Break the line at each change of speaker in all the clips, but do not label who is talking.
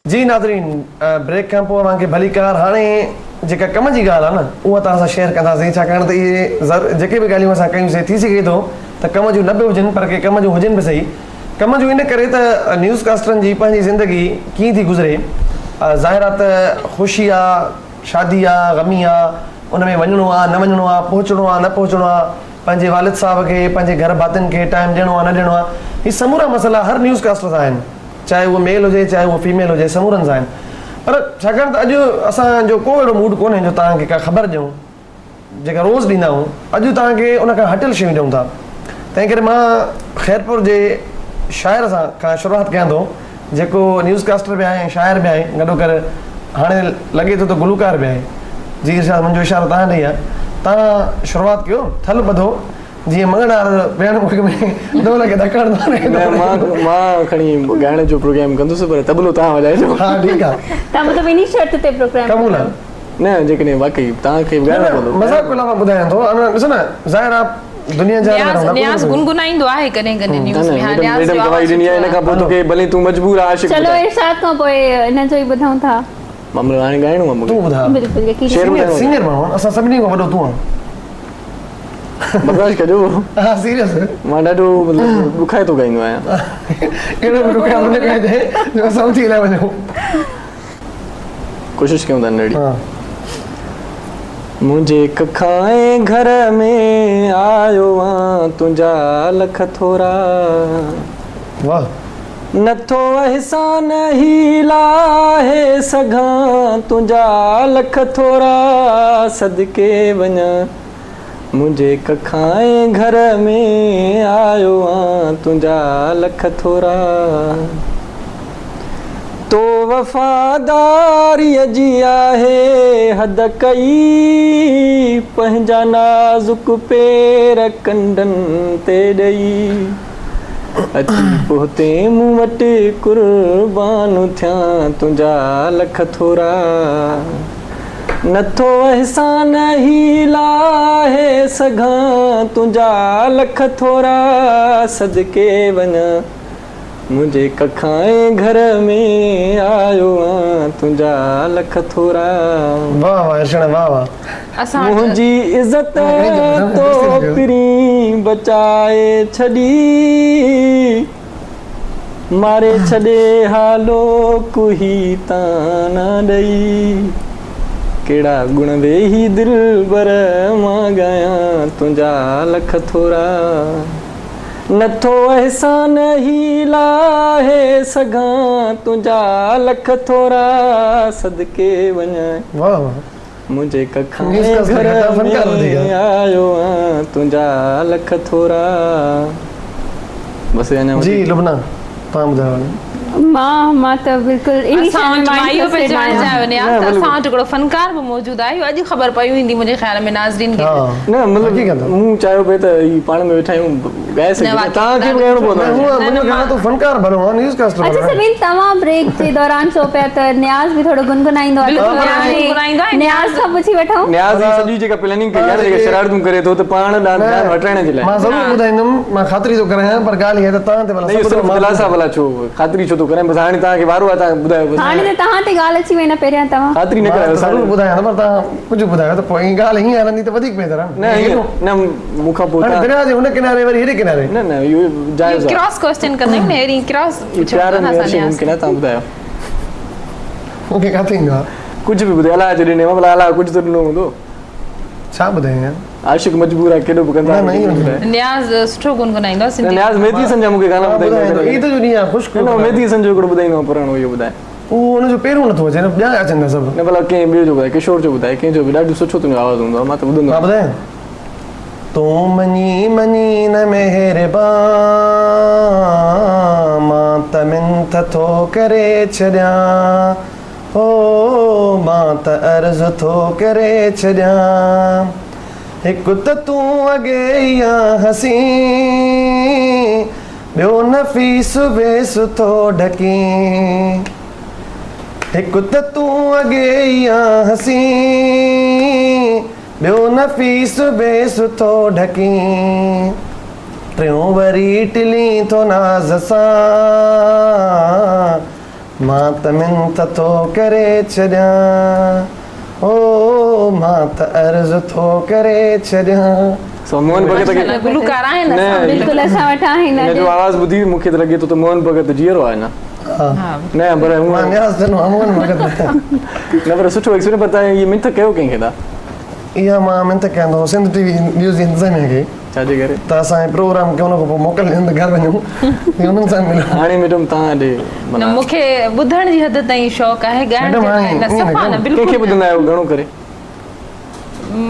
जी नाज़रीन, ब्रेक खां पोइ तव्हांखे भली कार हाणे जेका कम जी ॻाल्हि आहे न उहा तव्हां सां शेयर कंदासीं, छाकाणि त इहे जेके बि ॻाल्हियूं असां कयूंसीं थी सघे थो त कम जूं न बि हुजनि पर के कम जूं हुजनि बि सही। कम जूं इन करे त न्यूज़कास्टरनि जी पंहिंजी ज़िंदगी कीअं थी गुज़रे, ज़ाहिर आहे त ख़ुशी आहे, शादी आहे, ग़मी आहे, उन में वञिणो आहे न वञिणो आहे, पहुचणो आहे न पहुचणो आहे, पंहिंजे वालिद साहिब खे पंहिंजे घर भातियुनि खे टाइम ॾियणो आहे न ॾियणो आहे, हीअ समूरा मसइला हर न्यूज़कास्टर सां आहिनि, चाहे उहो मेल हुजे चाहे उहो फीमेल हुजे, समूरनि सां आहिनि। पर छाकाणि त अॼु असांजो को अहिड़ो मूड कोन्हे जो तव्हांखे का ख़बर ॾियूं जेका रोज़ु ॾींदा आहियूं, अॼु तव्हांखे उन खां हटियल शयूं ॾियूं था। तंहिं करे मां ख़ैरपुर जे शाइर सां खां शुरूआति कयां थो, जेको न्यूज़कास्टर बि आहे ऐं शाइर बि आहे, गॾो करे हाणे लॻे थो त गुलूकार बि आहे। जी इरशाद, मुंहिंजो इशारो तव्हां ॾेई आहे, तव्हां शुरूआति कयो, थल ॿधो, जीअं मंगणार भेण में दो लॻे धकड़
मां खणी ॻाइण जो प्रोग्राम कंदुसि, पर तबलो तव्हां वॼाइजो।
हा ठीकु आहे,
तव्हां मतिलबु इन शर्त ते प्रोग्राम
क़बूल आहे
न, जेकॾहिं वाकई तव्हांखे ॻाइणो पवंदो।
मज़ाक खां अलावा ॿुधायां थो, ॾिसो न, ज़ाहिर आहे दुनिया जा
न्याज़ गुनगुनाईंदो आहे कॾहिं कॾहिं न्यूज़ में।
मैडम दवाई ॾिनी आहे, इन खां पोइ तोखे भले तूं मजबूर आहे आशिक़।
चलो इरशाद खां पोइ इन जो ई ॿुधूं था।
मामलो हाणे ॻाइणो आहे मूंखे।
तूं ॿुधा,
बिल्कुलु यकीन।
सीनियर माण्हू असां सभिनी खां वॾो तूं आहीं।
बर्दाश्त कजो।
हा सीरियस,
मां ॾाढो मतिलबु ॾुखाए थो ॻाईंदो आहियां।
अहिड़ो बि ॾुखाए न ॻाइजे जो असां उथी लाइ वञूं।
कोशिशि कयूं था नड़ी।
हा,
मुंहिंजे कखाए घर में आयो आं तुंहिंजा लख थोरा,
वाह,
नथो अहसान ही लाहे सघां तुंहिंजा लख थोरा, सदके वञा मुंहिंजे कखाए घर में आयो आं तुंहिंजा लख थोरा, तो वफ़ादारीअ जी आहे हद कई, पंहिंजा नाज़ुक पेर कंडनि ते ॾेई, अची पहुते मूं वटि कुर्बान थियां तुंहिंजा लख थोरा, नथो अहसान ही लाहे सघां तुंहिंजा लख थोरा, सदके वञा मुंहिंजे कखाए घर में आयो आं तुंहिंजा लख थोरा।
वाह वाह अर्शण, वाह वाह।
मुंहिंजी इज़त तो पिरी बचाए छॾी, मारे छॾे हालो कुही ताना ॾेई, कहिड़ा गुण वेही दिल बर मां ॻायां तुंहिंजा लख थोरा, नथो अहसान ही लाहे सघां तुंहिंजा लख थोरा, सदके वञा मुंहिंजे कखाए घर में आयो आं तुंहिंजा लख थोरा। बसि अञा
जी लुबना, तव्हां ॿुधायो।
मां त बिल्कुलु इन
असां माइयो पे जान चाहियो ने यार, असां वटि हिकिड़ो फनकार बि मौजूदु आहे, अॼु ख़बर पई हूंदी मुंहिंजे ख़्याल में नाज़रीन खे।
न मतिलबु मूं चाहियो पिए त ही पाण में वेठा आहियूं ॻाए सघूं, तव्हांखे बि ॻाइणो पवंदो।
मुंहिंजो गानो तो फनकार भलो आहे, न्यूज़कास्टर।
अच्छा सभिन, तव्हां ब्रेक जे दौरान चओ पिया त न्याज़ बि थोरो गुनगुनाईंदो आहे, न्याज़ खां पुछी वठूं।
न्याज़ जी सॼी जेका प्लानिंग कई आहे, जेका शरारतूं करे थो त पाण ध्यानु हटाइण जे लाइ
मां ज़रूरु ॿुधाईंदुमि, मां ख़ातिरी थो करायां, पर ॻाल्हि इहा त तव्हां ते भला
दिलासा भला छो ख़ातिरी छो थो करां, बसि हाणे तव्हांखे वारो आहे, तव्हां ॿुधायो।
हाणे त तव्हां ते ॻाल्हि अची वई न, पहिरियां तव्हां
ख़ातिरी न करायो।
ज़रूरु ॿुधायां, पर तव्हां कुझु ॿुधायो त पोइ ॻाल्हि हीअं हलंदी त वधीक बहितर आहे।
न मूंखां पोइ
दरिया जे हुन किनारे वरी हेॾे किनारे
न इहो जाइज़ आहे।
क्रॉस क्वेश्चन कंदा आहियूं न, अहिड़ी क्रॉस
प्यार में अची मुमकिन आहे। तव्हां ॿुधायो
मूंखे किथे ईंदो आहे,
कुझु बि ॿुधायो, अलाह ॾिने भला, अलाह कुझु त ॾिनो हूंदो।
छा ॿुधायां यार,
आशिक़ मजबूर आहे, केॾो बि कंदा।
न्याज़ सुठो गुनगुनाईंदो आहे सिंधी।
न्याज़ मेथी संजा मूंखे गाना ॿुधाईंदो,
ईद जो ॾींहुं आहे, ख़ुशि
न मेथी संजो हिकिड़ो ॿुधाईंदो पुराणो, इहो ॿुधाए।
उहो हुनजो पहिरियों नथो अचे, ॿिया अचनि था सभु।
न भला कंहिं ॿिए जो ॿुधाए, किशोर जो ॿुधाए, कंहिंजो बि ॾाढो सुठो तुंहिंजो आवाज़ हूंदो आहे, मां त ॿुधंदो आहियां।
ॿुधायां, तूं मञी मञी न मेहरबान, मां त मिंथ थो करे छॾियां, ओ मां त अर्ज़ु थो करे छॾियां, हिकु त तूं अॻे ई हसी, ॿियो नफ़ीस बेस थो ढकी, हिकु त तूं अॻे ई हसी, ॿियो नफ़ीस बेस थो ढकी, टियों वरी टिली थो नाज़ सां, मां त मिंत थो करे छॾियां ओ मां त अर्ज़ थो करे छॾियां
सो मोहन भगत खे
गुलकार आहिनि
न,
असां
बिल्कुलु असां वटि आहिनि
हिन जो
अॼु।
आवाज़ ॿुधी मूंखे त लॻे थो त मोहन भगत जीअरो आहे न
हा
न पर हूअं
मां न्याज़ ॾिनो आहे मोहन भगत
न पर सुठो एक्सपीरियंस पता आहे ये मिंथ कयो कंहिंखे था
इहा मां मिंत कयां थो सिंध टीवी न्यूज़ जी इंतज़ामिया खे
छाजे करे
त असांजे प्रोग्राम खे उन खां पोइ मोकिल ॾियनि त घर वञूं हुननि सां मिलूं
हाणे मैडम तव्हां ॾे
न
माना
मूंखे ॿुधण जी हद ताईं शौक़ु आहे ॻाइण
मैडम,
जो
हाणे
न
ईअं
सफ़ा न
न
बिल्कुलु
कंहिंखे ॿुधंदा आहियो घणो करे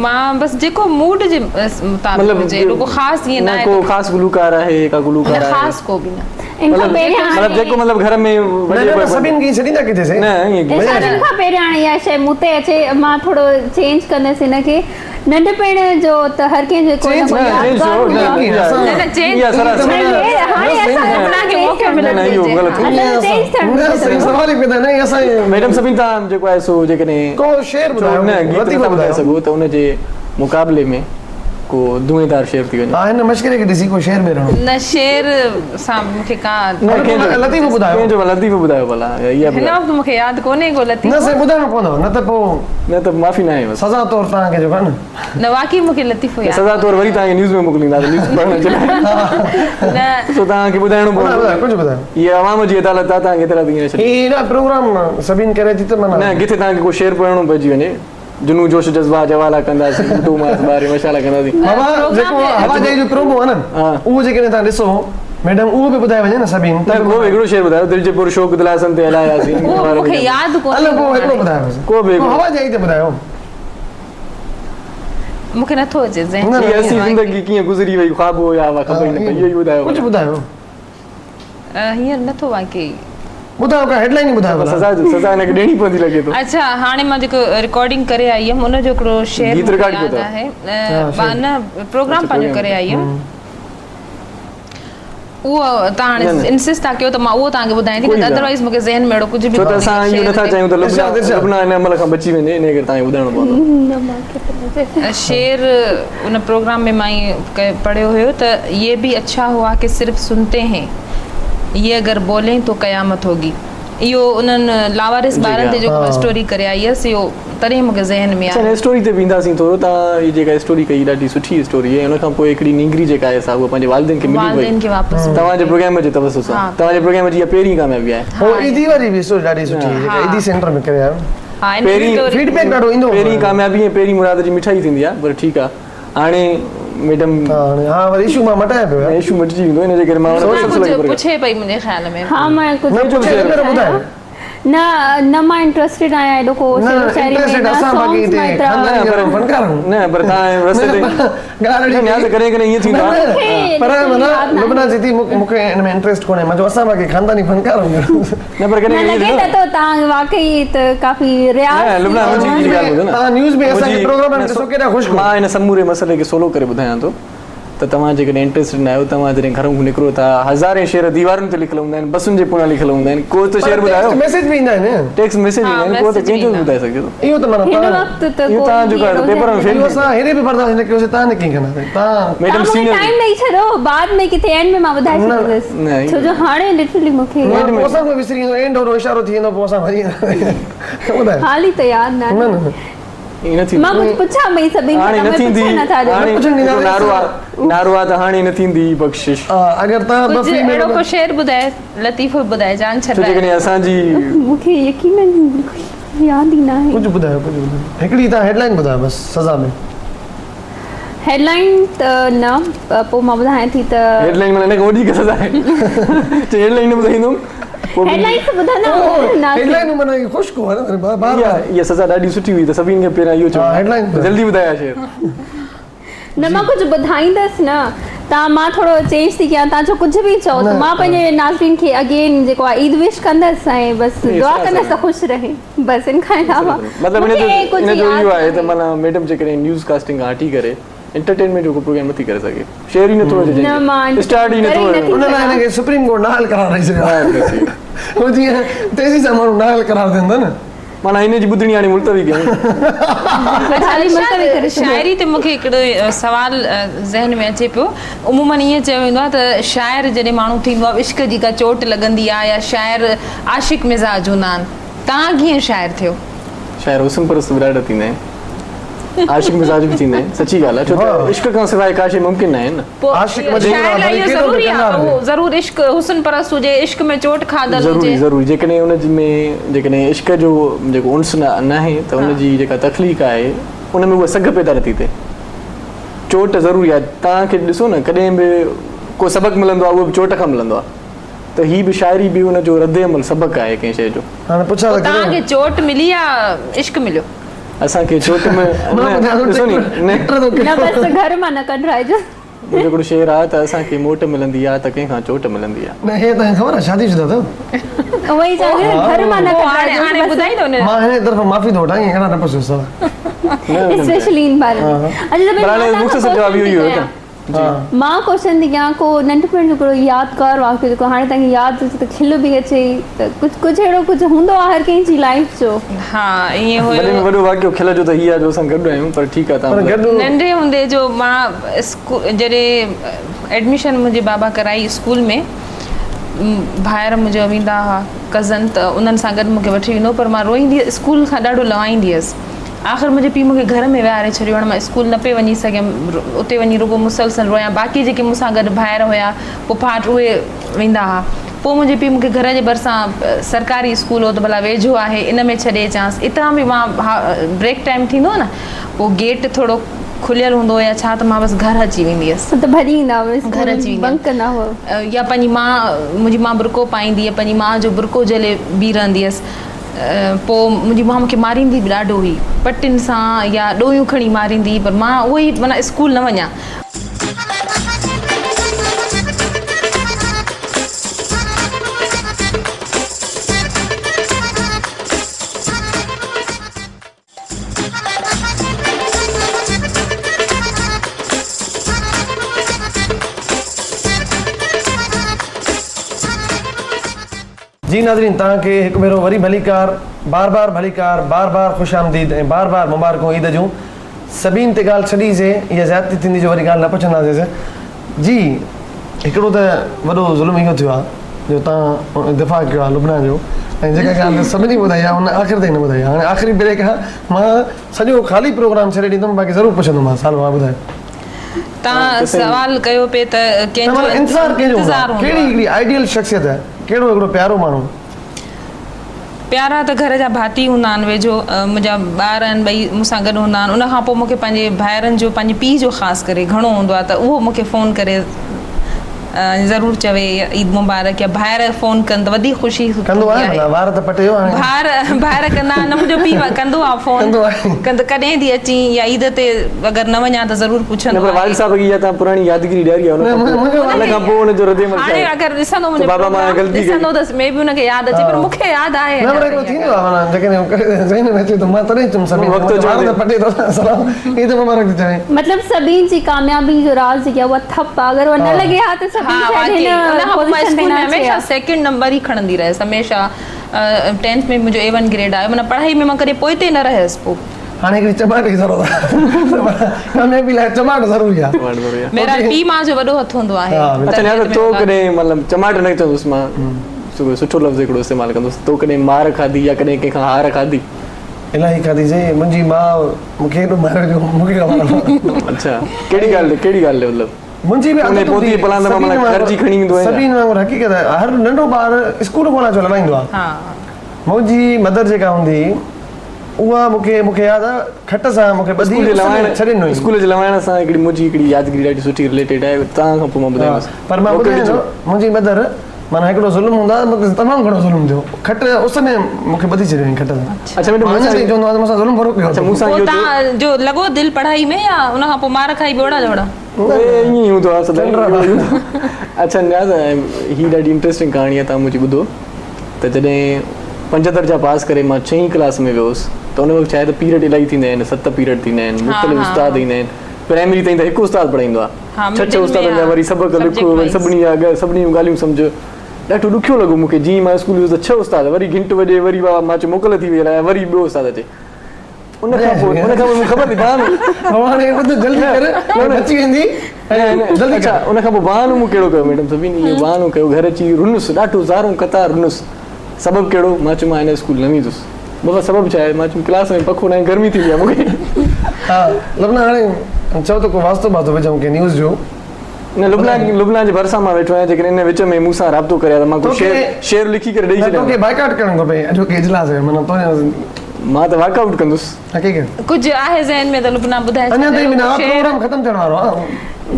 मां बसि जेको मूड जे मुताबिक़ हुजे रुगो ख़ासि ईअं न
न
आहे
को ख़ासि गुलूकार आहे का गुलूकार आहे
ख़ासि को बि न
इनखां पहिरियां
मतलब जेको मतलब घर में
न सभिनि खे छॾींदा किथे से
न ईअं
सभिनि खां पहिरियां हाणे इहा शइ मूं ते अचे मां थोरो चेंज कंदसि हिनखे नंढपण जो त हर कंहिंजो को न
Change
को
न,
यादगार हूंदो आहे।
न, न, change
इहा सरासर
हाणे असां
उनखे मौक़ो
न
मिलणु
न इहो
घुरिजे।
ग़लति
असां चेंज थियणु
न
घुरिजे।
सही सवाल ई पैदा न असां
मैडम सभिनि तां जेको आहे सो जेकॾहिं
को शेर ॿुधायो
न गीत
लतीफ़ो
नथा ॿुधाए
ॿुधायो
सघो त उनजे मुक़ाबले में को धुएंदार शेर थी वञे
हा हिन मश्करे खे ॾिसी को शेर ॿेरणो
न शेर सां मूंखे का
न, कंहिंजो-
लतीफ़ो ॿुधायो
कंहिंजो लतीफ़ो ॿुधायो भला इहा
हिन वक़्तु मूंखे यादि कोन्हे को
न
लतीफ़ो
साईं ॿुधाइणो पवंदो न त पोइ
न त माफ़ी न आहे बसि
सज़ा तौर तव्हांखे जेको आहे न
न वाक़ई मूंखे लतीफ़ो यादि
सज़ा तौर वरी तव्हांखे न्यूज़ में मोकिलींदा न्यूज़ पढ़ण जे लाइ
न
सो तव्हांखे ॿुधाइणो
ॿुधायो
पवंदो
कुझु ॿुधायो
इहा अवाम जी अदालत आहे तव्हांखे तरह ईअं छॾी
ही न प्रोग्राम सभिनि करे थी त माना
न किथे तव्हांखे को शेर पढ़णो पइजी वञे जुनू जोश जज़्बा जवाला कंदासीं तूं मां ॿारे मशाला कंदासीं
बाबा जेको हवा जाई जो प्रोमो आहे
हा।
न उहो जेकॾहिं तव्हां ॾिसो मैडम उहो बि ॿुधाए वञे न सभिनि
न को हिकिड़ो शेर ॿुधायो दिलि जे पुर शौक़ दिलासन ते हलायासीं
उहो मूंखे यादि
हलो पोइ हिकिड़ो
कोन्हे
ॿुधायो
को बि हिकिड़ो।
हवा जाई त ॿुधायो
मूंखे नथो अचे ज़हन
न,
हीअ
न,
असीं ज़िंदगी कीअं गुज़री वई ख्वाब हुया ख़बर ई न पई इहो ई ॿुधायो
कुझु ॿुधायो
हींअर नथो वाक़ई
ॿुधायो का हेडलाइन ॿुधायो भला।
सज़ा सज़ा हिनखे ॾियणी पवंदी लॻे थो
अच्छा हाणे मां जेको रिकॉर्डिंग करे आई हुयमि उनजो हिकिड़ो शेर
गीत
मूंखे
रिकॉर्ड
यादि
कयो
आहे
हा,
मां न प्रोग्राम
अच्छा,
पंहिंजो
प्रोग्राम।
करे आई हुयमि उहो तव्हां
न, न।
हाणे इंसिस्ट था कयो त मां उहो तव्हांखे ॿुधायां थी
कोई
न
ॻाल्हि
अदरवाइज़ मूंखे ज़हन में अहिड़ो कुझु बि
छो त
कोन्हे
असां
कि
इहो
शेर
नथा
ते-
चाहियूं त
ॾिसो, ॾिसो।
लुबना हिन अमल खां बची वञे इन करे तव्हांखे ॿुधाइणो पवंदो
न मूंखे त न अचे।
शेर उन प्रोग्राम में मां पढ़ियो हुयो त ये भी अच्छा हुआ कि सिर्फ सुनते हैं ये अगर बोलें तो क़यामत होगी इहो उन्हनि लावारिस
जी,
ॿारनि ते
हा।
जेको स्टोरी करे आई हुयसि इहो तॾहिं मूंखे ज़हन में
अच्छा
आहे
हिन स्टोरी ते वेंदासीं थोरो तव्हां हीअ जेका स्टोरी कई ॾाढी सुठी स्टोरी आहे हुन खां पोइ हिकिड़ी नींगरी जेका आहे सा उहा पंहिंजे वालिदनि खे मिली
वालिदनि खे
वई
वापसि
तव्हांजे प्रोग्राम जे तवसु सां
हा।
तव्हांजे प्रोग्राम जी इहा पहिरीं कामयाबी आहे
हो ईदी वारी बि स्टोरी ॾाढी सुठी जेका
हा।
ईदी सेंटर में करे आयो
हा इन
पहिरीं
story-
फीडबैक ॾाढो ईंदो
पहिरीं कामयाबी ऐं पहिरीं मुराद जी मिठाई थींदी आहे पर ठीकु आहे हाणे मैडम
हा वरी इशू मां मटाए पियो आहे।
इशू मटिजी वेंदो हिन जे करे मां
तव्हां
हुन खे
कुझु पुछे पई मुंहिंजे ख़्याल में
हा मां कुझु
न पुछे
शेर।
हिनमें ॿुधायो
न न मां इंटरेस्टेड आहियां एॾो को
न
शेरो शायरी में
इंटरेस्टेड
न
असां बाक़ी
songs में
हिते
एतिरा-
खानदानी वारा फनकार आहियूं।
न पर तव्हां रस्ते ते
ॻाल्हि
न्याज़ करे करे ईअं थींदो आहे
मूंखे
पर
ॾिसो
माना
यादि न आहे।
लुबना जी थी मूंखे हिन में इंटरेस्ट कोन्हे मां चयो असां बाक़ी खानदानी फनकार आहियूं
न पर
न
कॾहिं ईअं
लॻे
थींदो
त तो तव्हां वाकई त काफ़ी रियाज़
न, लुबना मुंहिंजी
थी
ॻाल्हि ॿुधो न
तव्हां न्यूज़ में असांखे
मुंहिंजी-
प्रोग्राम में
न,
ॾिसो केॾा ख़ुशि
मां हिन समूरे मसइले खे सोलो करे ॿुधायां थो त तव्हां जेकॾहिं इंटरेस्टेड न आहियो तव्हां जॾहिं घरों निकिरो था हज़ारे शेर दीवारुनि ते लिखियल हूंदा आहिनि बसुनि जे पुणा लिखियल हूंदा आहिनि को त शेर ॿुधायो
मैसेज बि ईंदा आहिनि
टेक्स्ट मैसेज
हा,
ईंदा आहिनि को त
message
कंहिंजो
बि
बि ॿुधाए सघे थो
इहो त माना
हिन
तव्हां
वक़्तु त
इहो
कोई
तव्हां जेको आहे
अहिड़ो
पेपर में
ज़हन-
फेल
इहो असां हेॾे बि बर्दाश्त न कयोसीं तव्हां न कीअं कंदासीं तव्हां
मैडम
तव्हां मूंखे
सीनियर
टाइम ॾेई छॾो बाद में किथे एंड में मां ॿुधाए
न,
छॾंदसि
न,
छो जो हाणे लिटरली मूंखे
पोइ असां कोई विसरी वेंदो एंड ओरो इशारो थी वेंदो पोइ असां वरी ॿुधायो
हाल ई त यादि न
न
आहे।
न
ईअं न थींदी
मां कुझु पुछां पई सभिनि
हाणे
खां
न
तव्हां
थींदी
पुछो नथा ॾियो।
हाणे
पुछण ॾींदा
नारो आहे त हाणे न थींदी बख़्शिश
अगरि तव्हां
कुझु
बफ़ी
अहिड़ो को
में
शेर ॿुधाए लतीफ़ो ॿुधाए जान
छो
छॾाए
जेकॾहिं असांजी
मूंखे यकीनन बिल्कुलु यादि ई न आहे
कुझु ॿुधायो हिकिड़ी तव्हां हेडलाइन ॿुधायो बसि सज़ा में
हेडलाइन त न पोइ मां ॿुधायां थी त
हेडलाइन माना हिनखे वॾी सज़ा आहे हेडलाइन न ॿुधाईंदुमि पोइ बि
हेडलाइन त ॿुधंदा न
हेडलाइन माना ख़ुशि आहे न बार
इहा सज़ा ॾाढी सुठी हुई त सभिनि खे पहिरियां इहो
हा, headline
चयो
ॿुधायो।
जल्दी ॿुधाया शेर
न मां कुझु ॿुधाईंदसि न तव्हां मां थोरो चेंज थी कयां तव्हां जो कुझु बि चओ त
न,
मां पंहिंजे नाज़रीन खे अगेन जेको आहे ईद विश कंदसि ऐं बसि
इहे
दुआ
सही
कंदसि त
आहे।
ख़ुशि रहे बसि इन खां अलावा
मतिलबु
मूंखे कुझु
इन जो
यादि
इहो आहे
न
त माना मैडम जेकॾहिं न्यूज़ कास्टिंग खां हटी करे एंटरटेनमेंट जो को प्रोग्राम नथी करे सघे शेर ई नथो अचे
न, मां
स्टार्ट ई
करे
नथो
नथी
उन लाइ हिनखे सुप्रीम कोर्ट नाहल करार ॾेई छॾियो
हा, बसि।
उहो जीअं तेज़ी सां माण्हू नाहल करार ॾींदो न
माना हिन जी ॿुधणी हाणे मुलतवी कयूं।
शाइरी ते मूंखे हिकिड़ो सवाल ज़हन में अचे पियो। उमूमन ईअं चयो वेंदो आहे त शाइर जॾहिं माण्हू थींदो आहे इश्क जी का चोट लॻंदी आहे या शाइर आशिक मिज़ाज हूंदा आहिनि, तव्हां कीअं शाइर थियो?
शाइर हुस्न परस्त बि ॾाढा थींदा आहिनि, आशिक मिज़ाज बि थींदा आहिनि, सची ॻाल्हि आहे, छो त इश्क खां सवाइ का शइ मुमकिन न आहे न।
ज़रूर इश्क हुस्न परस्त हुजे, इश्क में चोट खाधल हुजे,
ज़रूरी जेकॾहिं उन में जेकॾहिं इश्क जो जेको उन्स न आहे त उनजी जेका तख़लीक़ आहे उन में उहा सघ पैदा नथी थिए, चोट ज़रूरी आहे। तव्हांखे ॾिसो न कॾहिं बि को सबक़ु मिलंदो आहे उहो बि चोट खां मिलंदो आहे, त ही बि शाइरी बि उनजो रद्द अमल सबक़ु आहे कंहिं शइ जो।
तव्हांखे चोट मिली या इश्क मिलियो?
असांखे चोट में ॾिसो नी
घर मां न कढाइजो,
हिकिड़ो शेर आहे त असांखे मोट मिलंदी आहे त कंहिंखां चोट मिलंदी आहे।
न हे तव्हांखे ख़बर आहे शादीशुदा अथव?
वही घर मां न कढाइजो।
हाणे ॿुधाईंदो न,
मां हिन तरफ़ माफ़ी थो वठां, अहिड़ा न पुछो सर,
स्पेशली इन बारे में। अच्छा
मुख्तसर जवाब इहो ई हुयो त
मां क्वेश्चन थी कयां को नंढपण जो हिकिड़ो यादगार वाक़ियो जेको हाणे तव्हांखे यादि अचे त खिल बि अचे, त कुझु अहिड़ो कुझु हूंदो आहे हर कंहिंजी लाइफ जो?
हा ईअं हुयो।
वॾे में वॾो वाक़ियो खिल जो त हीअ आहे जो असां गॾु आहियूं, पर ठीकु आहे तव्हां
नंढे हूंदे जो मां जॾहिं एडमिशन मुंहिंजे बाबा कराई स्कूल में, ॿाहिरि मुंहिंजा वेंदा हुआ कज़न, त उन्हनि सां गॾु मूंखे वठी वेंदो, पर मां रोईंदी स्कूल खां ॾाढो लवाईंदी हुअसि। आख़िर मुंहिंजे पीउ मूंखे घर में विहारे छॾियो, हाणे मां स्कूल न पे वञी सघियमि, उते वञी रुगो मुसलसल रोयां। बाक़ी जेके मूंसां गॾु ॿाहिरि हुया पुफाट उहे वेंदा हुआ। पोइ मुंहिंजे पीउ मूंखे घर जे भरिसां सरकारी स्कूल हो त भला वेझो आहे इन में छॾे अचांसि। इतां बि मां ब्रेक टाइम थींदो न, पोइ गेट थोरो खुलियल हूंदो या छा, त मां बसि घर अची वेंदी हुअसि, घर अची वेंदी, या पंहिंजी मुंहिंजी माउ बुरको पाईंदी हुई, पंहिंजी माउ जो बुरको जले बीह रहंदी हुअसि। पोइ मुंहिंजी माउ मूंखे मारींदी बि ॾाढो हुई, पटियुनि सां या ॾोयूं खणी मारींदी, पर मां उहो ई माना स्कूल न वञा।
जी नाज़रीन, तव्हांखे हिकु भेरो वरी भलीकार, बार बार भलीकार, बार बार ख़ुशि आमदीद ऐं बार बार मुबारकूं ईद जूं। सभिनि ते ॻाल्हि छॾीसीं, इहा ज़्यादती थींदी जो वरी ॻाल्हि न पुछंदासीं। जी हिकिड़ो त वॾो ज़ुल्म इहो थियो आहे जो तव्हां दिफ़ा कयो आहे लुबना जो, ऐं जेका ॻाल्हि सभिनी ॿुधाई आहे उन आख़िर ताईं न ॿुधाई आहे। हाणे आख़िरी ब्रेक आहे, मां सॼो ख़ाली प्रोग्राम छॾे ॾींदुमि, बाक़ी ज़रूरु पुछंदोमांसि। साल मां ॿुधायो
तव्हां सवाल कयो पे त कंहिंजो
इंतज़ारु कंहिंजो, कहिड़ी हिकिड़ी आइडियल शख़्सियत आहे, कहिड़ो हिकिड़ो प्यारो माण्हू?
प्यारा त घर जा भाती हूंदा आहिनि वेझो, मुंहिंजा ॿार आहिनि ॿई मूंसां गॾु हूंदा आहिनि। उनखां पोइ मूंखे पंहिंजे भाइरनि जो, पंहिंजे पीउ जो ख़ासि करे घणो हूंदो आहे, त उहो मूंखे फ़ोन करे ज़रूरु चवे ईद मुबारक, या ॿाहिरि फ़ोन कनि त वधीक ख़ुशी
कंदो आहे। वार त पटियो
आहे, ॿाहिरि कंदा न, मुंहिंजो पीउ कंदो आहे फ़ोन, कॾहिं थी अची या ईद ते अगरि न वञा त ज़रूरु पुछंदो आहे।
वालिद साहब की या पुरानी यादगिरी ॾियारी आहे, उन खां पोइ उनजो रद्द अमल
हाणे अगरि ॾिसंदो मुंहिंजो बाबा मां ग़लती ॾिसंदो त मे बि उनखे यादि अचे, पर मूंखे यादि आहे।
न पर थींदो आहे जेकॾहिं ज़हन में अचे त मां तॾहिं चुमि सभिनी वक़्तु पटे थो सलाम ईद मुबारक थी चवे।
मतिलबु सभिनी जी कामयाबी जो राज़ जेकी आहे उहा थप आहे, अगरि उहा न लॻे हा त सभिनी
हमेशा सेकेंड नंबर ई खणंदी रहियसि, हमेशा 10th में मुंहिंजो A1 ग्रेड आयो, माना पढ़ाई में मां कॾहिं पोइते न रहियसि। पोइ
हाणे हिकिड़ी चमाट जी ज़रूरत आहे, कामयाबी लाइ चमाट ज़रूरी आहे।
मेरा पीउ मां जो वॾो हथु हूंदो आहे।
अच्छा यार तो कॾहिं मतिलबु चमाट न चवंदुसि, मां सुठो लफ़्ज़ हिकिड़ो इस्तेमालु कंदुसि, तो कॾहिं मार खाधी या कॾहिं कंहिंखां हार खाधी?
इलाही खाधीसीं, मुंहिंजी माउ मूंखे हेॾो मारियो जो मूंखे ख़बर।
अच्छा कहिड़ी ॻाल्हि मतिलबु?
मुंहिंजी बि
सभिनी
वांगुरु हक़ीक़त आहे, हर नंढो ॿारु स्कूल कोन छो लॻाईंदो आहे। मुंहिंजी मदर जेका हूंदी उहा मूंखे यादि आहे खट सां मूंखे छॾींदो
स्कूल जे लवाइण सां हिकिड़ी मुंहिंजी हिकिड़ी यादगिरी ॾाढी सुठी रिलेटेड आहे, तव्हां खां पोइ मां ॿुधायांसि।
पर मां ॿुधायां मुंहिंजी मदर माना हिकिड़ो ज़ुल्म हूंदो आहे, मूंखे तमामु घणो ज़ुल्म थियो, खट उस में मूंखे ॿधी छॾियो खट सां। अच्छा
जो लॻो दिलि पढ़ाई में या उनखां पोइ मार खाई ॿोड़ा जोड़ा?
ईअं ई हूंदो आहे। अच्छा न्याज़, हीअ ॾाढी इंट्रस्टिंग कहाणी आहे, तव्हां मुंहिंजी ॿुधो त जॾहिं 5 दर्जा पास करे मां 6हीं क्लास में वियुसि त उन वक़्तु छा आहे त पीरियड इलाही थींदा आहिनि, 7 पीरियड थींदा आहिनि, मुख़्तलिफ़ उस्ताद ईंदा आहिनि। प्राइमरी ताईं त हिकु उस्ताद पढ़ाईंदो आहे, 6 उस्तादनि जा वरी सबक़ लिखो, वरी सभिनी जूं ॻाल्हियूं सम्झो। ॾाढो ॾुखियो लॻो मूंखे जीअं मां स्कूल वियुसि त 6 उस्ताद वरी घंट वॼे वरी मां चयो मोकल थी वई आहे वरी ॿियो उस्ताद अचे उन खां पोइ मूंखे ख़बर थी
भॻवान हे ॿुध जल्दी करे अची वेंदी जल्दी
अच्छा उन खां पोइ बहानो मूं कहिड़ो कयो मैडम सभिनी इहो बहानो कयो घर अची रुनुसि ॾाढो ज़ारूं कतार रुनुसि सबबु कहिड़ो मां चयो मां हिन स्कूल न वेंदुसि बाबा सबबु छा आहे मां चयो क्लास में पखो न गर्मी थींदी आहे मूंखे
हा लबना हाणे चओ त को वास्तो बातो विझूं के न्यूज़ जो
न लुबना जे भरिसां मां वेठो आहियां जेकॾहिं इन विच में मूंसां राब्तो करे त मां को शेर लिखी करे ॾेई छॾियां
तोखे बाइकाट करणु खपे अॼु के इजलास आहे माना तो
मां त वर्कआउट कंदुसि
हक़ीक़त
कुझु आहे ज़हन में त लुबना ॿुधाए
अञा ताईं बिना प्रोग्राम ख़तम थियण वारो आहे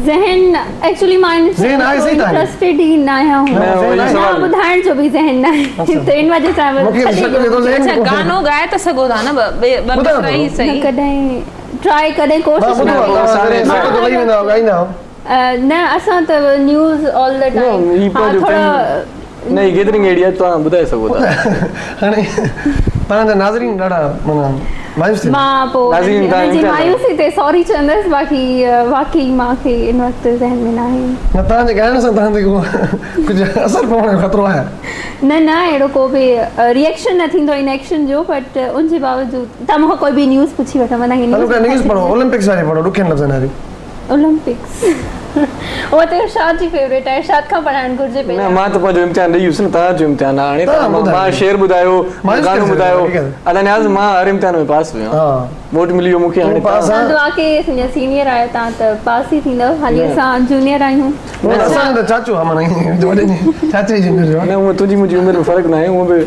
ज़हन एक्चुअली मां
ज़हन आहे सही तव्हांजो?
इंटरेस्टेड ई न आहियां
ज़हन
ॿुधाइण जो बि ज़हन न आहे त इन वजह सां
मूंखे शक लॻे थो ज़हन
अच्छा गानो ॻाए त सघो था न ॿ
ॿुधायो
सही
थो।
सही
कॾहिं ट्राई कॾहिं कोशिशि
ॿुधो आहे तव्हां लही वेंदा आहियो ॻाईंदा आहियो
न असां त न्यूज़ ऑल द टाइम
ही पंहिंजो न ही गैदरिंग एरिया तव्हां ॿुधाए सघो था
हाणे तव्हांजा नाज़रीन ॾाढा माना मायूस थी
मां पोइ
नाज़रीन तव्हां
मुंहिंजी
इम्तिहान
मायूसी ते सॉरी चवंदसि बाक़ी वाक़ई मूंखे इन वक़्तु ज़हन में न आहे
न तव्हांजे ॻाइण सां तव्हां ते कुझु असरु पवण जो ख़तरो आहे
न अहिड़ो को बि रिएक्शन न थींदो इन एक्शन जो बट उनजे बावजूदि तव्हां मूंखां कोई बि न्यूज़ पुछी वठो माना
हलो का न्यूज़ पढ़ो ओलंपिक्स वारी पढ़ो ॾुखियनि लफ़्ज़नि वारी
ओलंपिक्स उहा त इरशाद जी फेवरेट आहे इरशाद खां पढ़ाइणु घुरिजे
न
पहिरियों
मां त पंहिंजो इम्तिहान ॾेई वियुसि न तव्हांजो इम्तिहान आहे हाणे मां शेर ॿुधायो गानो ॿुधायो अदा न्याज़ मां हर इम्तिहान में पास वियो
हा
वोट मिली वियो मूंखे हाणे
पास
तव्हां दुआ के सीनियर आहियो तव्हां त पास ई थींदव हाली असां जूनियर आहियूं
असां त चाचू आहे माना चाचे जी उमिरि जो
न उहो तुंहिंजी मुंहिंजी उमिरि में फ़र्क़ु न आहे उहो बि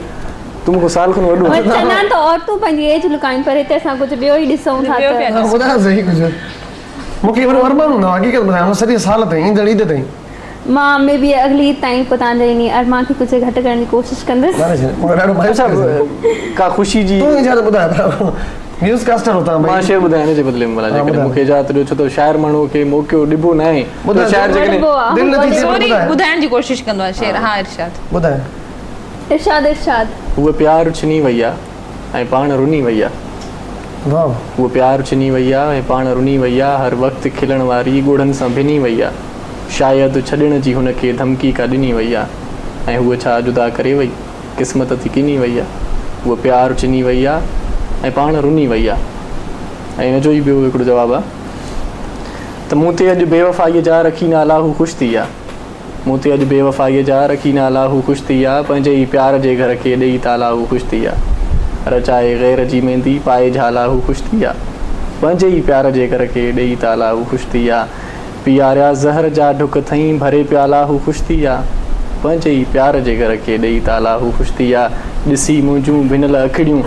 तूं मूंखे साल खनि वॾो
चवंदा आहिनि त औरतूं पंहिंजी एज लुकाइनि पर हिते असां कुझु ॿियो ई ॾिसूं था
ॿियो पिया
त
ॿुधायो सही कुझु मूंखे वरी अरमान हूंदो आहे हक़ीक़त ॿुधायां सॼे साल ताईं ईंदड़ ईद ताईं
मां मे बि अगली ईद ताईं पोइ तव्हांजे इन अरमान खे कुझु घटि करण जी कोशिशि कंदसि
मूंखे ॾाढो मायूस
अच्छा
करे
का ख़ुशी जी
तूं इजाज़त ॿुधाए न्यूज़ कास्टर होता
मां शेर ॿुधायां हिन जे बदले में भला जेकॾहिं मूंखे इजाज़त ॾियो छो त शाइर माण्हूअ खे मौक़ो ॾिबो न आहे
ॿुधाए,
शाइर जेकॾहिं
वणिबो आहे।
दिलि नथी थिए
सॉरी
ॿुधाए
ॿुधाइण जी कोशिशि कंदो आहे शेर हा इरशाद
ॿुधाए
इरशाद
उहा प्यार छिनी वई आहे ऐं पाण रुनी वई आहे
वाह
उहा प्यार छिनी वई आहे ऐं पाण रुनी वई आहे हर वक़्तु खिलण वारी ॻोढ़नि सां भिनी वई आहे शायदि छॾण जी हुनखे धमकी का ॾिनी वई आहे ऐं हूअ छा जुदा करे वई क़िस्मत थी किनी वई आहे उहा प्यार छिनी वई आहे ऐं पाण रुनी वई आहे ऐं हिन जो ई ॿियो हिकिड़ो जवाबु आहे त मूं ते अॼु बेवफ़ाईअ जा रखी नाला हू ख़ुशि थी आहे मूं ते अॼु बेवफ़ाईअ जा रखी नाला हू ख़ुशि थी आहे पंहिंजे ई प्यार जे घर खे ॾेई ताला हू ख़ुशि थी आहे रचाए ग़ैर जी मेहंदी पाए झाला हू ख़ुशि थी आहे पंहिंजे ई प्यार जे घर खे ॾेई ताला हू ख़ुशि थी आहे पीआरिया ज़हर जा ढुक थई भरे प्याला हू ख़ुशि थी आहे पंहिंजे ई प्यार जे घर खे ॾेई ताला हू ख़ुशि थी आहे ॾिसी मुंहिंजूं भिनल अखिड़ियूं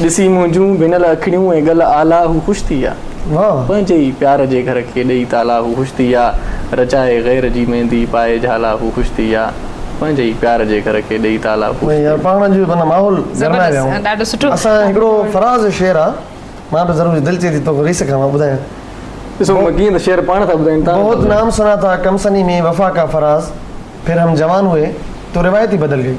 ॾिसी मुंहिंजूं भिनल अखिड़ियूं ऐं गल आला हू ख़ुशि थी आहे
वाह
पंहिंजे ई प्यार जे घर खे ॾेई ताला हू ख़ुशि थी आहे रचाए ग़ैर जी मेहंदी पाए झाला हू ख़ुशि थी आहे पंहिंजे ई प्यार जे घर खे ॾेई ताला हू
भई यार पाण जो माना माहौल गरमाए विया
ज़बरदस्त ॾाढो सुठो
असां हिकिड़ो फराज़ शेर आहे मां बि ज़रूरु दिलि चए थी तोखे रीस खां मां ॿुधायां
ॾिसो कीअं त शेर पाण था ॿुधाइनि
बहुत
तव्हां
नाम सुना था कमसनी में वफा का फराज फिर हम जवान हुए तो रिवायत ही बदल गई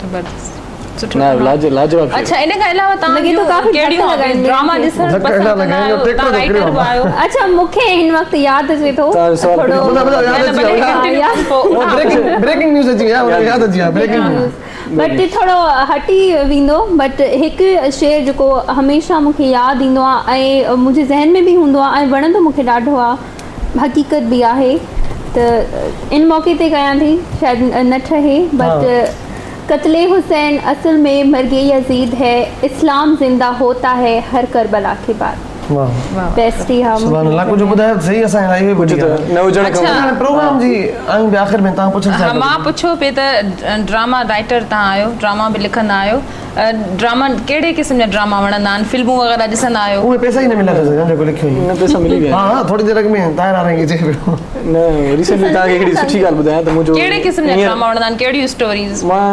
ज़बरदस्त सुठो
न लाजवाब शेर।
अच्छा इन खां अलावा तव्हां
लॻे थो काफ़ी
कहिड़ियूं
धक लॻाइनि
ड्रामा
मूंखे।
ॾिसण
धक
पसंदि
अहिड़ा
कंदा
लॻाइनि,
आहियो
टेको
तव्हां
हिकिड़ो
राइटर बि आहियो
अच्छा मूंखे हिन वक़्तु यादि अचे थो
तव्हां सवाल
थोरो
ॿुधायो, यादि अची वियो,
यादि
पोइ
ब्रेकिंग न्यूज़ अची विया यादि अची विया ब्रेकिंग न्यूज़
बट थोरो हटी वेंदो बट हिकु शेर जेको हमेशह मूंखे यादि ईंदो आहे ऐं मुंहिंजे ज़हन में बि हूंदो आहे ऐं वणंदो मूंखे ॾाढो आहे हक़ीक़त बि आहे त इन मौक़े ते कयां थी शायदि न ठहे बट कत्ले हुसैन असल में मर्गे यजीद है इस्लाम जिंदा होता है हर करबला के बाद
वाह
बेस्ट ही हम
सुभान अल्लाह कुझु ॿुधायो सही असां इलाही
कुझु त न हुजण खां
अच्छा।
प्रोग्राम जी आहियूं बि आख़िर में तव्हां पुछण
हा,
चाहियो
मां पुछो पिए त ड्रामा राइटर तव्हां आहियो ड्रामा बि लिखंदा आहियो ड्रामा कहिड़े क़िस्म जा ड्रामा वणंदा आहिनि फिल्मूं वग़ैरह ॾिसंदा आहियो
उहे पैसा ई न मिलिया अथसि जेको लिखियो हुई।
न पैसा मिली विया
हा थोड़ी देर अॻु में ताहिर आरंगी चए पियो
न रिसेंटली तव्हांखे हिकिड़ी सुठी ॻाल्हि ॿुधायां त मुंहिंजो
कहिड़े क़िस्म जा
हींअर
ड्रामा वणंदा आहिनि कहिड़ियूं स्टोरीज़
मां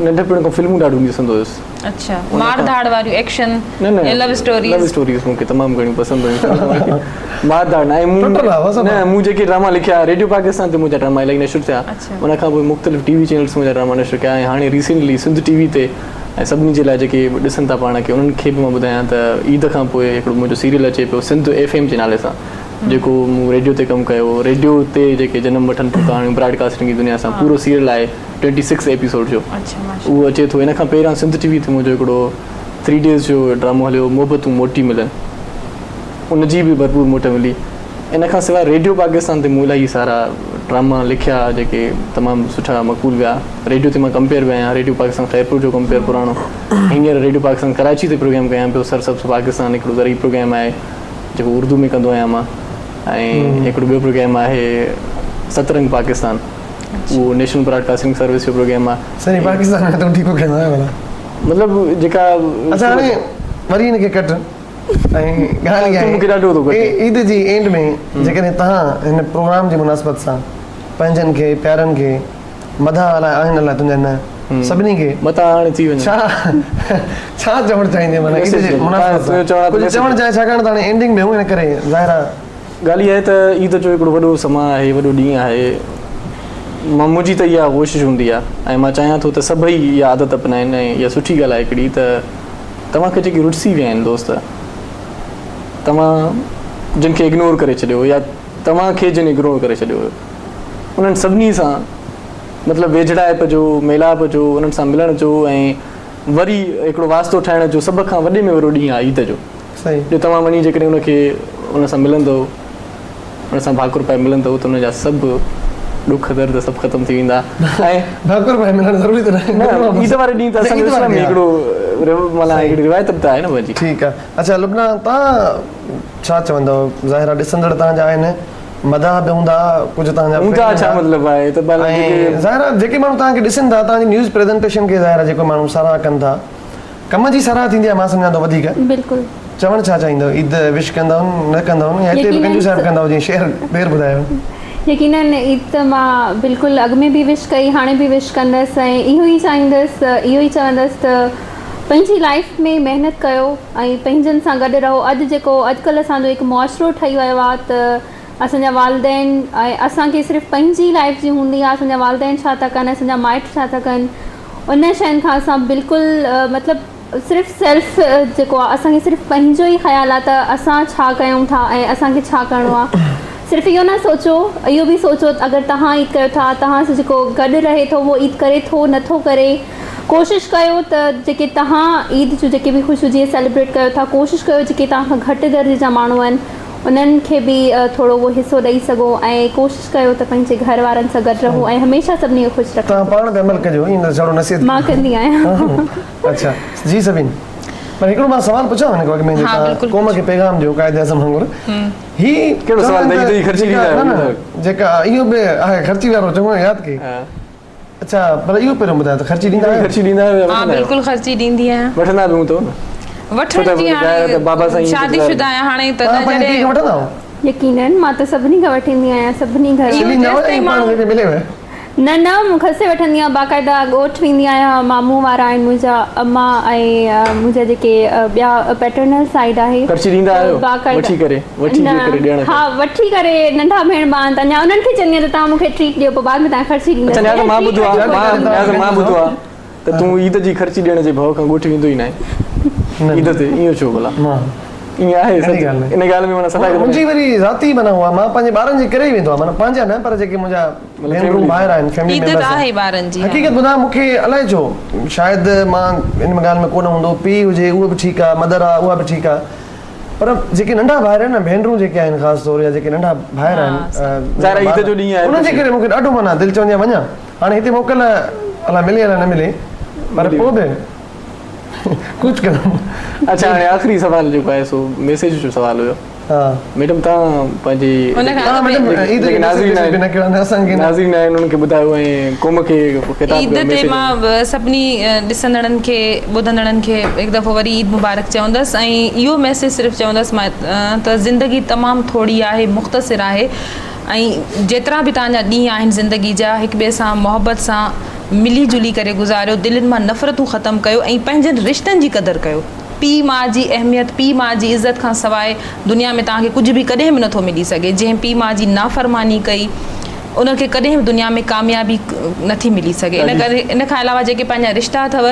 नंढपण खां फिल्मूं ॾाढियूं ॾिसंदो हुयुसि
अच्छा मार धाड़ वारियूं एक्शन
न न
लव
लव
स्टोरीज़
स्टोरीज़ मूंखे तमामु घणियूं पसंदि हुयूं मार धाड़ न ऐं
टुटल आहे, बसि
न मूं जेके ड्रामा लिखिया रेडियो पाकिस्तान ते मुंहिंजा ड्रामा इलाही नशर थिया
अच्छा।
उन खां पोइ मुख़्तलिफ़ टीवी चैनल्स मुंहिंजा ड्रामा नशर कया ऐं हाणे रिसेंटली सिंध टीवी ते ऐं सभिनी जे लाइ जेके ॾिसनि था पाण खे उन्हनि खे बि मां ॿुधायां त ईद खां पोइ हिकिड़ो मुंहिंजो सीरियल अचे पियो सिंध FM जे नाले सां जेको मूं रेडियो ते कमु कयो, रेडियो ते जेके जनम वठनि पिया हाणे ब्रॉडकास्टिंग जी दुनिया सां पूरो सीरियल आहे 26 एपिसोड जो, उहो अचे थो। इन खां पहिरियां सिंध टीवी ते मुंहिंजो हिकिड़ो 3 days जो ड्रामो हलियो, मोहबतूं मोटी मिलनि, उनजी बि भरपूर मोट मिली। इन खां सवाइ रेडियो पाकिस्तान ते मूं इलाही सारा ड्रामा लिखिया जेके तमामु सुठा मक़बूल विया। रेडियो ते मां कंपेयर बि आहियां, रेडियो पाकिस्तान ख़ैरपुर जो कंपेयर पुराणो, हींअर रेडियो पाकिस्तान कराची ते प्रोग्राम कयां पियो, सरसब्ज़ पाकिस्तान हिकिड़ो ज़रूरी प्रोग्राम आहे जेको उर्दू में कंदो आहियां मां, ऐं हिकिड़ो ॿियो प्रोग्राम आहे सतरंग पाकिस्तान, उहो नेशनल ब्रॉडकास्टिंग सर्विस जो प्रोग्राम आहे।
सही पाकिस्तान में तो ठीक हो गया है
मतिलबु जेका
अच्छा हाणे वरी इनखे कट ऐं ॻाल्हि
मूंखे ॾाढो थो घटे।
ईद जी एंड में जेकॾहिं तव्हां हिन प्रोग्राम जी मुनासिबत सां पंहिंजनि खे प्यारनि खे मदा अलाए आहिनि अलाए तुंहिंजा न सभिनी खे
मथां हाणे थी वञे
छा छा चवणु चाहींदे माना ईद जी मुनासिबत सां कुझु चवणु चाहे छाकाणि त हाणे एंडिंग में इन करे ज़ाहिर आहे
ॻाल्हि इहा आहे त ईद जो हिकिड़ो वॾो समा आहे, वॾो ॾींहुं आहे। मुंहिंजी त इहा कोशिशि हूंदी आहे ऐं मां चाहियां थो त सभई इहा आदत अपनाइनि, ऐं इहा सुठी ॻाल्हि आहे हिकिड़ी त तव्हांखे जेके रुटसी विया आहिनि दोस्त, तव्हां जिन खे इग्नोर करे छॾियो या तव्हांखे जिन इग्नोर करे छॾियो हुयो, उन्हनि सभिनी सां मतिलबु वेझड़ाइप जो, मेलाप जो, उन्हनि सां मिलण जो ऐं वरी हिकिड़ो वास्तो ठाहिण जो सभ खां वॾे में वॾो ॾींहुं आहे ईद जो।
सही
जो तव्हां वञी जेकॾहिं उनखे उन सां मिलंदव, उन सां भाकुर पाए मिलंदव त उनजा सभु ॾुख दर्द सभु ख़तमु थी वेंदा। ऐं
भाकुर पाए मिलणु ज़रूरी त
न ईद वारे ॾींहुं त असांजे इस्लाम में हिकिड़ो माना हिकिड़ी रिवायत बि त आहे न मुंहिंजी।
ठीकु आहे। अच्छा लुबना तव्हां छा चवंदव, ज़ाहिर आहे ॾिसंदड़ तव्हांजा आहिनि, मदाह बि हूंदा कुझु तव्हांजा
छा मतिलबु आहे त
ज़ाहिर आहे जेके माण्हू तव्हांखे ॾिसनि था तव्हांजी न्यूज़ प्रेज़ेंटेशन खे ज़ाहिर आहे जेको माण्हू साराह कनि था, कम जी साराह थींदी आहे मां सम्झां थो वधीक।
बिल्कुलु
चवणु छा चाहींदव, ईद विश कंदव न कंदव या हिते बि कंजू साहिब कंदव, जीअं शेयर ॿेर ॿुधायो।
यकीनन ईद त मां बिल्कुलु अॻु में बि विश कई, हाणे बि विश कंदसि ऐं इहो ई चाहींदसि, इहो ई चवंदसि त पंहिंजी लाइफ में महिनत कयो ऐं पंहिंजनि सां गॾु रहो। अॼु जेको अॼुकल्ह असांजो हिकु मुआशिरो ठही वियो आहे त असांजा वालिदैन ऐं असांखे सिर्फ़ु पंहिंजी लाइफ जी हूंदी आहे, असांजा वालिदैन छा था कनि, असांजा माइट छा था कनि, उन शयुनि खां असां बिल्कुलु मतिलबु सिर्फ़ु सेल्फ जेको आहे असांखे सिर्फ़ु पंहिंजो ई ख़्यालु आहे त असां छा कयूं था ऐं असांखे छा करिणो आहे। सिर्फ़ु इहो न सोचो, इहो बि सोचो अगरि तव्हां ईद कयो था, तव्हां सां जेको गॾु रहे थो उहो ईद करे थो नथो करे, कोशिशि कयो त जेके तव्हां ईद जो जेके बि ख़ुशियूं जीअं सेलिब्रेट कयो था, कोशिशि कयो जेके तव्हां खां घटि दर्जे जा माण्हू आहिनि उन्हनि खे बि थोरो उहो हिसो ॾेई सघो ऐं कोशिशि कयो त पंहिंजे घर वारनि सां गॾु रहो ऐं हमेशह सभिनी खे ख़ुशि रखो।
तव्हां पाण ते अमल कजो, ईअं थोरो नसीहत
मां कंदी आहियां।
अच्छा जी सभिनी, पर हिकिड़ो मां सवाल पुछां हिन खां अॻु में जेका क़ौम खे पैगाम ॾियो क़ाइदे आज़म वांगुरु, ही
कहिड़ो सवाल ॾेई ख़र्ची ॾींदा
जेका इहो बि आहे ख़र्ची वारो चङो यादि कई। अच्छा पर इहो पहिरियों ॿुधायो त ख़र्ची ॾींदा
ख़र्ची ॾींदा
हां बिल्कुलु ख़र्ची ॾींदी आहियां,
वठंदा बि हूं तो न
वठण जी हाणे
बाबा साईं
शादीशुदा आहियां हाणे त
तव्हां पंहिंजे
जॾहिं
खे वठंदा आहियो?
यकीनन मां त सभिनी खां वठंदी आहियां, सभिनी घर
सिली न वठे माण्हू खे मिलेव
न मूं खसे वठंदी आहियां, बाक़ाइदा ॻोठ वेंदी आहियां, मामू वारा आहिनि मुंहिंजा, अम्मा ऐं मुंहिंजा जेके ॿिया पैटर्नल साइड आहे।
ख़र्ची ॾींदा आहियो वठी करे ॾियण?
हा वठी करे, नंढा भेण भाउ आहिनि, अञा उन्हनि खे चवंदी आहियां त तव्हां मूंखे ट्रीट ॾियो, पोइ बाद में तव्हां ख़र्ची ॾींदा।
मां ॿुधो आहे त तूं ईद जी ख़र्ची ॾियण जे भउ खां ॻोठ वेंदो ई न आहे ईद ते, ईअं छो भला? ईअं आहे इन ॻाल्हि में माना सलाह
मुंहिंजी वरी ज़ाती माना हुआ, मां पंहिंजे ॿारनि जे करे ई वेंदो आहियां, माना पंहिंजा न पर जेके मुंहिंजा भेनरूं ॿाहिरि आहिनि फैमिली मेंबर्स
आहे ॿारनि जी।
हक़ीक़त ॿुधां मूंखे अलाए छो शायदि मां इन ॻाल्हि में कोन हूंदो, पीउ हुजे उहो बि ठीकु आहे, मदर आहे उहा बि ठीकु आहे, पर जेके नंढा भाइर आहिनि न, भेनरूं जेके आहिनि ख़ासि तौर या जेके नंढा भाइर आहिनि, उन्हनि जे करे मूंखे ॾाढो माना दिलि चवंदी आहे वञा। हाणे हिते मोकल अलाए मिले अलाए न मिले, पर पोइ बि कुझु कंदुमि।
अच्छा हाणे आख़िरी सवाल जेको आहे सो मैसेज जो सवाल हुयो।
हा
मैडम तव्हां पंहिंजी नाज़रीन आहिनि उन्हनि खे ॿुधायो ऐं क़ौम खे
ईद ते मां सभिनी ॾिसंदड़नि खे ॿुधंदड़नि खे हिकु दफ़ो वरी ईद मुबारक चवंदसि ऐं इहो मैसेज सिर्फ़ु चवंदसि मां त ज़िंदगी तमामु थोरी आहे, मुख़्तसिर आहे ऐं जेतिरा बि तव्हांजा ॾींहं आहिनि ज़िंदगी जा हिक ॿिए सां मोहबत सां मिली जुली करे गुज़ारियो, दिलनि मां नफ़रतूं ख़तमु कयो ऐं पंहिंजनि रिश्तनि जी क़दुरु कयो। पीउ माउ जी अहमियत, पीउ माउ जी इज़त खां सवाइ दुनिया में तव्हांखे कुझु बि कॾहिं बि नथो मिली सघे। जंहिं पीउ माउ जी नाफ़रमानी कई उनखे कॾहिं बि दुनिया में कामयाबी नथी मिली सघे। इन करे इन खां अलावा जेके पंहिंजा रिश्ता अथव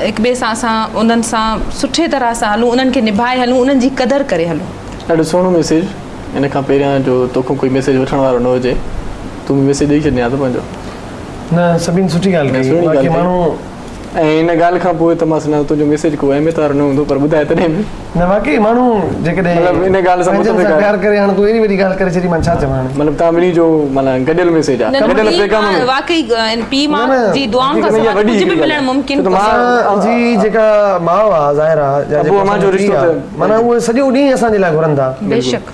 हिक ॿिए सां असां उन्हनि सां सुठे तरह सां हलूं, उन्हनि खे निभाए हलूं, उन्हनि जी क़दुरु करे हलूं।
ॾाढो सुहिणो मैसेज इन खां पहिरियां जो तोखां कोई मैसेज वठण वारो न हुजे तूं मैसेज ॾेई छॾिया त पंहिंजो
न सभिनि सुठी ॻाल्हि कई
सुठी ॻाल्हि
बाक़ी
कई।
माण्हू
ऐं इन ॻाल्हि खां पोइ त मां सम्झां तुंहिंजो मैसेज को अहमियत वारो न हूंदो पर ॿुधाए तॾहिं बि
न वाकई माण्हू जेकॾहिं
मतिलबु इन ॻाल्हि सां
पंहिंजनि
मुतफ़िक़ आहे।
प्यार करे हाणे तूं एॾी वॾी ॻाल्हि करे छॾी मां छा चवां हाणे
मतिलबु तव्हां ॿिन्ही जो माना गॾियल मैसेज आहे गॾियल पैगाम में
वाकई पीउ माउ
न,
जी दुआउनि खां
इहा
सवाइ
वॾी
कुझु बि
हिकिड़ी
मिलणु
ॻाल्हि आहे।
मुमकिन
छो त मां
असांजी जेका माउ आहे ज़ाहिर आहे
अबू अमा जो रिश्तो त-
माना उहे सॼो ॾींहुं असांजे लाइ घुरनि था
बेशक